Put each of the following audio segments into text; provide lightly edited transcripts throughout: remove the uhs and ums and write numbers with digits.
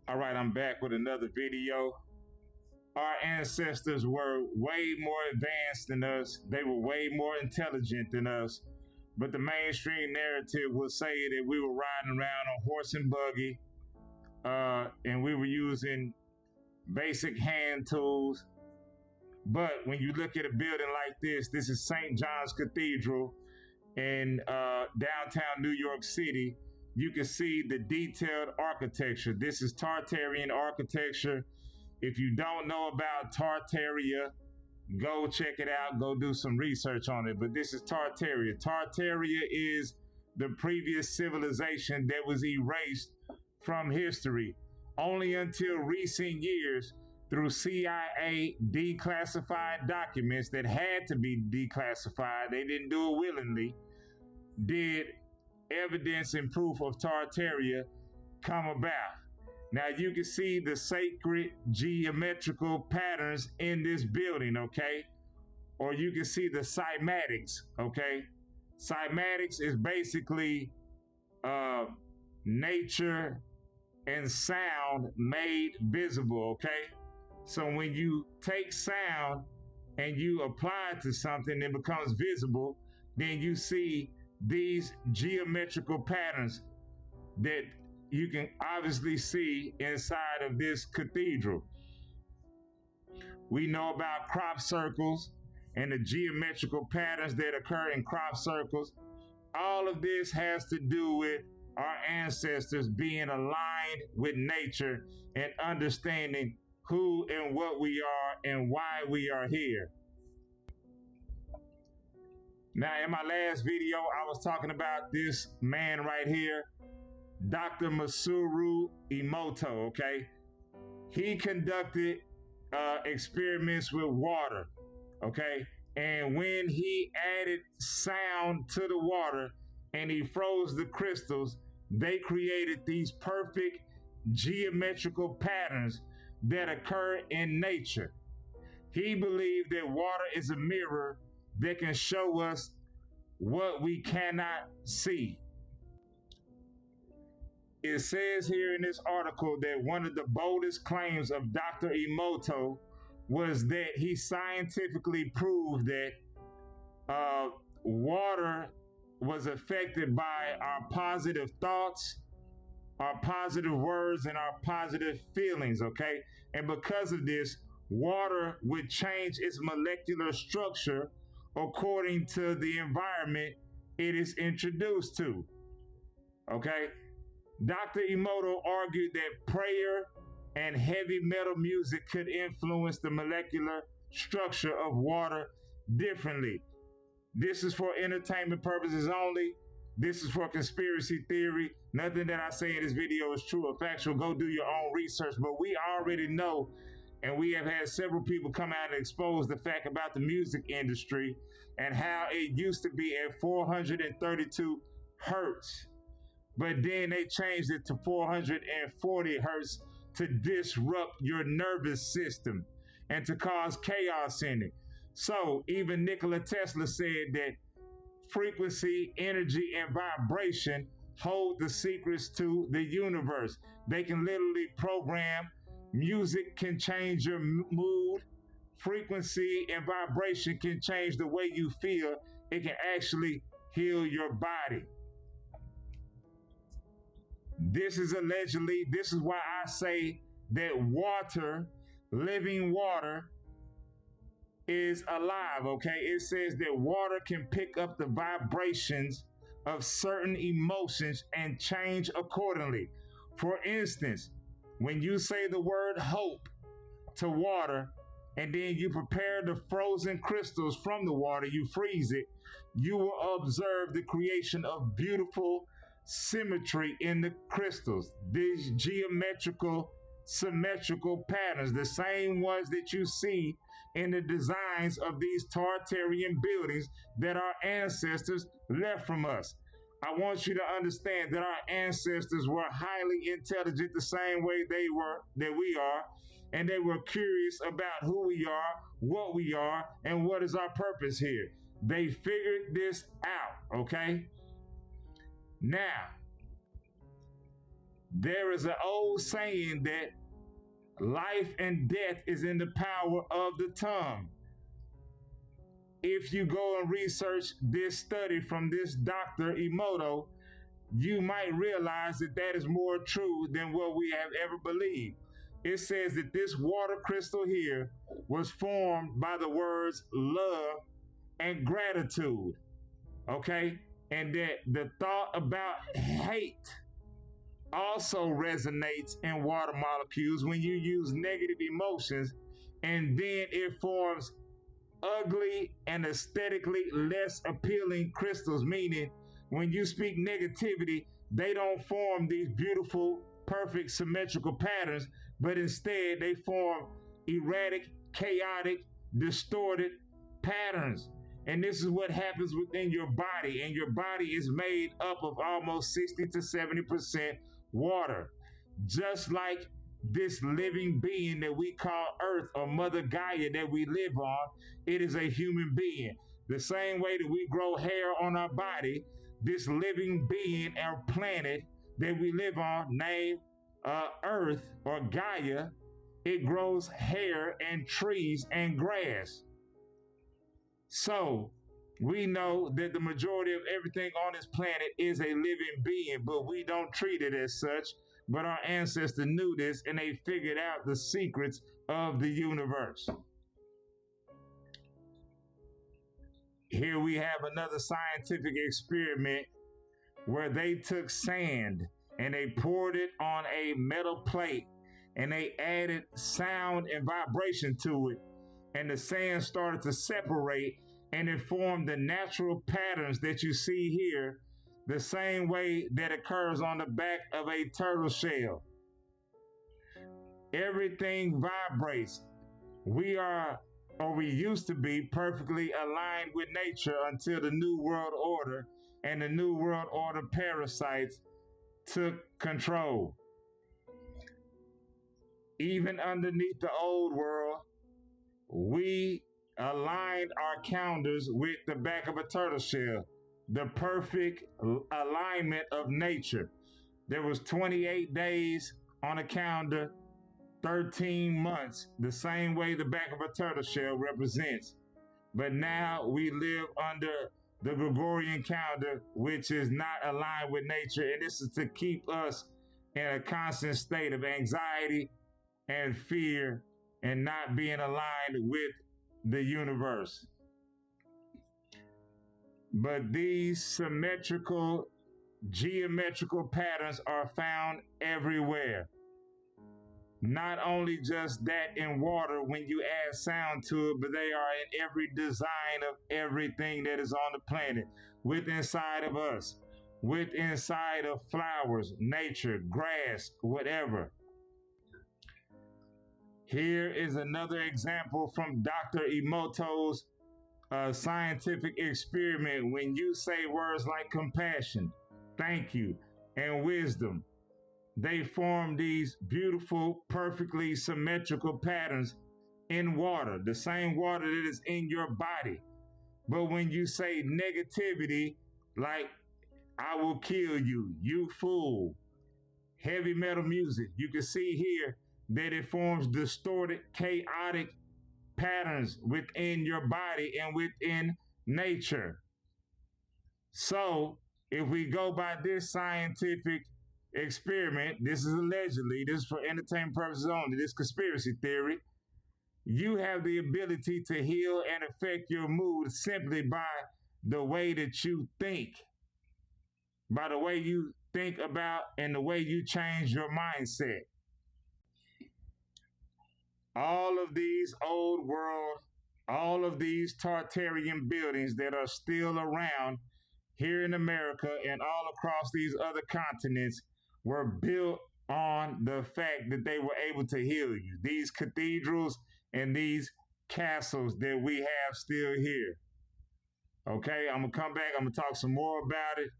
All right, I'm back with another video. Our ancestors were way more advanced than us. They were way more intelligent than us. But the mainstream narrative will say that we were riding around on horse and buggy, and we were using basic hand tools. But when you look at a building like this is St. John's Cathedral in downtown New York City. You can see the detailed architecture. This is Tartarian architecture. If you don't know about Tartaria, go check it out. Go do some research on it. But this is Tartaria. Tartaria is the previous civilization that was erased from history. Only until recent years, through CIA declassified documents that had to be declassified, they didn't do it willingly, did evidence and proof of Tartaria come about. Now you can see the sacred geometrical patterns in this building, okay? Or you can see the cymatics, okay? Cymatics is basically nature and sound made visible, okay? So when you take sound and you apply it to something, it becomes visible, then you see these geometrical patterns that you can obviously see inside of this cathedral. We know about crop circles and the geometrical patterns that occur in crop circles. All of this has to do with our ancestors being aligned with nature and understanding who and what we are and why we are here. Now, in my last video, I was talking about this man right here, Dr. Masaru Emoto, okay? He conducted experiments with water, okay? And when he added sound to the water and he froze the crystals, they created these perfect geometrical patterns that occur in nature. He believed that water is a mirror that can show us what we cannot see. It says here in this article that one of the boldest claims of Dr. Emoto was that he scientifically proved that water was affected by our positive thoughts, our positive words, and our positive feelings, okay? And because of this, water would change its molecular structure according to the environment it is introduced to, okay? Dr. Emoto argued that prayer and heavy metal music could influence the molecular structure of water differently. This is for entertainment purposes only. This is for conspiracy theory. Nothing that I say in this video is true or factual. Go do your own research. But we already know, and we have had several people come out and expose the fact about the music industry and how it used to be at 432 hertz. But then they changed it to 440 hertz to disrupt your nervous system and to cause chaos in it. So even Nikola Tesla said that frequency, energy, and vibration hold the secrets to the universe. They can literally program. Music can change your mood. Frequency and vibration can change the way you feel. It can actually heal your body. This is why I say that water, living water, is alive, okay? It says that water can pick up the vibrations of certain emotions and change accordingly. For instance, when you say the word hope to water, and then you prepare the frozen crystals from the water, you freeze it, you will observe the creation of beautiful symmetry in the crystals. These geometrical, symmetrical patterns, the same ones that you see in the designs of these Tartarian buildings that our ancestors left from us. I want you to understand that our ancestors were highly intelligent the same way that we are, and they were curious about who we are, what we are, and what is our purpose here. They figured this out, okay? Now, There is an old saying that life and death is in the power of the tongue. If you go and research this study from this Dr. Emoto, you might realize that that is more true than what we have ever believed. It says that this water crystal here was formed by the words love and gratitude, okay? And that the thought about hate also resonates in water molecules when you use negative emotions, and then it forms ugly and aesthetically less appealing crystals, meaning when you speak negativity, they don't form these beautiful, perfect, symmetrical patterns, but instead they form erratic, chaotic, distorted patterns. And this is what happens within your body. And your body is made up of almost 60 to 70% water. Just like this living being that we call Earth or Mother Gaia that we live on, it is a human being. The same way that we grow hair on our body, this living being, our planet that we live on, named Earth or Gaia, it grows hair and trees and grass. So we know that the majority of everything on this planet is a living being, but we don't treat it as such. But our ancestors knew this and they figured out the secrets of the universe. Here we have another scientific experiment where they took sand and they poured it on a metal plate and they added sound and vibration to it. And the sand started to separate and it formed the natural patterns that you see here, the same way that occurs on the back of a turtle shell. Everything vibrates. We are, or we used to be, perfectly aligned with nature until the New World Order and the New World Order parasites took control. Even underneath the old world, we aligned our calendars with the back of a turtle shell, the perfect alignment of nature. There was 28 days on a calendar, 13 months, the same way the back of a turtle shell represents. But now we live under the Gregorian calendar, which is not aligned with nature, and this is to keep us in a constant state of anxiety and fear and not being aligned with the universe. But these symmetrical, geometrical patterns are found everywhere. Not only just that in water when you add sound to it, but they are in every design of everything that is on the planet, with inside of us, with inside of flowers, nature, grass, whatever. Here is another example from Dr. Emoto's scientific experiment. When you say words like compassion, thank you, and wisdom, they form these beautiful, perfectly symmetrical patterns in water, the same water that is in your body. But when you say negativity, like, I will kill you, you fool, heavy metal music, you can see here that it forms distorted, chaotic patterns within your body and within nature. So, if we go by this scientific experiment, this is allegedly, this is for entertainment purposes only, this conspiracy theory, you have the ability to heal and affect your mood simply by the way that you think, by the way you think about and the way you change your mindset. All of these old world, all of these Tartarian buildings that are still around here in America and all across these other continents were built on the fact that they were able to heal you. These cathedrals and these castles that we have still here. Okay, I'm gonna come back, I'm gonna talk some more about it.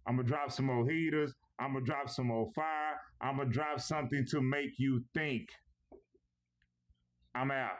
I'm gonna drop some more heaters, I'm gonna drop some more fire, I'm gonna drop something to make you think. I'm out.